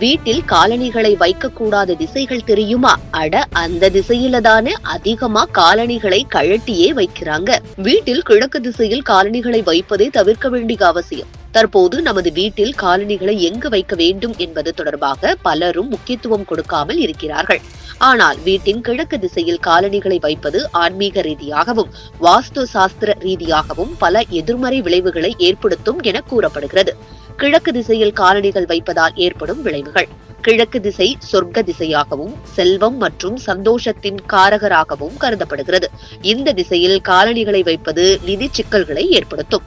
வீட்டில் காலணிகளை வைக்க கூடாத திசைகள் தெரியுமா? அட, அந்த திசையில தானே அதிகமா காலணிகளை கழட்டியே வைக்கிறாங்க. வீட்டில் கிழக்கு திசையில் காலணிகளை வைப்பதை தவிர்க்க வேண்டிய அவசியம். தற்போது நமது வீட்டில் காலணிகளை எங்கு வைக்க வேண்டும் என்பது தொடர்பாக பலரும் முக்கியத்துவம் கொடுக்காமல் இருக்கிறார்கள். ஆனால் வீட்டின் கிழக்கு திசையில் காலணிகளை வைப்பது ஆன்மீக ரீதியாகவும் வாஸ்து சாஸ்திர ரீதியாகவும் பல எதிர்மறை விளைவுகளை ஏற்படுத்தும் என கூறப்படுகிறது. கிழக்கு திசையில் காலணிகள் வைப்பதால் ஏற்படும் விளைவுகள்: கிழக்கு திசை சொர்க்க திசையாகவும் செல்வம் மற்றும் சந்தோஷத்தின் காரகராகவும் கருதப்படுகிறது. இந்த திசையில் காலணிகளை வைப்பது நிதி சிக்கல்களை ஏற்படுத்தும்.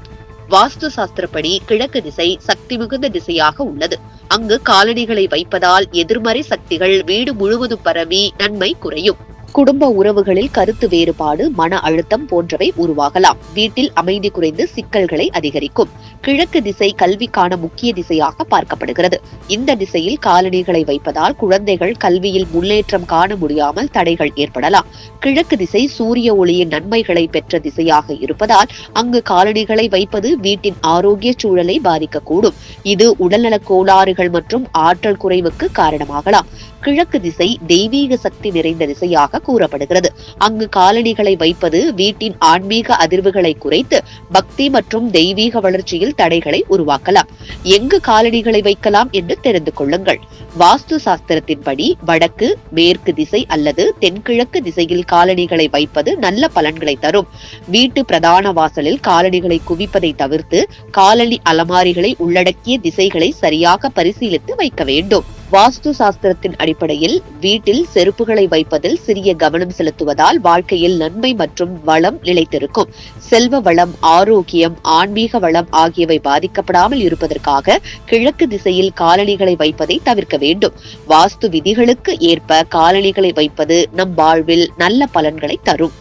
வாஸ்து சாஸ்திரப்படி கிழக்கு திசை சக்தி மிகுந்த திசையாக உள்ளது. அங்கு காலணிகளை வைப்பதால் எதிர்மறை சக்திகள் வீடு முழுவதும் பரவி நன்மை குறையும். குடும்ப உறவுகளில் கருத்து வேறுபாடு, மன அழுத்தம் போன்றவை உருவாகலாம். வீட்டில் அமைதி குறைந்து சிக்கல்களை அதிகரிக்கும். கிழக்கு திசை கல்விக்கான முக்கிய திசையாக பார்க்கப்படுகிறது. இந்த திசையில் காலணிகளை வைப்பதால் குழந்தைகள் கல்வியில் முன்னேற்றம் காண முடியாமல் தடைகள் ஏற்படலாம். கிழக்கு திசை சூரிய ஒளியின் நன்மைகளை பெற்ற திசையாக இருப்பதால் அங்கு காலணிகளை வைப்பது வீட்டின் ஆரோக்கிய சூழலை பாதிக்கக்கூடும். இது உடல்நலக் கோளாறுகள் மற்றும் ஆற்றல் குறைவுக்கு காரணமாகலாம். கிழக்கு திசை தெய்வீக சக்தி நிறைந்த திசையாக கூறப்படுகிறது. அங்கு காலணிகளை வைப்பது வீட்டின் ஆன்மீக அதிர்வுகளை குறைத்து பக்தி மற்றும் தெய்வீக வளர்ச்சியில் தடைகளை உருவாக்கலாம். எங்கு காலணிகளை வைக்கலாம் என்று தெரிந்து கொள்ளுங்கள். வாஸ்து சாஸ்திரத்தின்படி வடக்கு, மேற்கு திசை அல்லது தென்கிழக்கு திசையில் காலணிகளை வைப்பது நல்ல பலன்களை தரும். வீட்டு பிரதான வாசலில் காலணிகளை குவிப்பதை தவிர்த்து காலணி அலமாரிகளை உள்ளடக்கிய திசைகளை சரியாக பரிசீலித்து வைக்க வேண்டும். வாஸ்து சாஸ்திரத்தின் அடிப்படையில் வீட்டில் செருப்புகளை வைப்பதில் சிறிய கவனம் செலுத்துவதால் வாழ்க்கையில் நன்மை மற்றும் வளம் நிலைத்திருக்கும். செல்வ வளம், ஆரோக்கியம், ஆன்மீக வளம் ஆகியவை பாதிக்கப்படாமல் இருப்பதற்காக கிழக்கு திசையில் காலணிகளை வைப்பதை தவிர்க்க வேண்டும். வாஸ்து விதிகளுக்கு ஏற்ப காலணிகளை வைப்பது நம் வாழ்வில் நல்ல பலன்களை தரும்.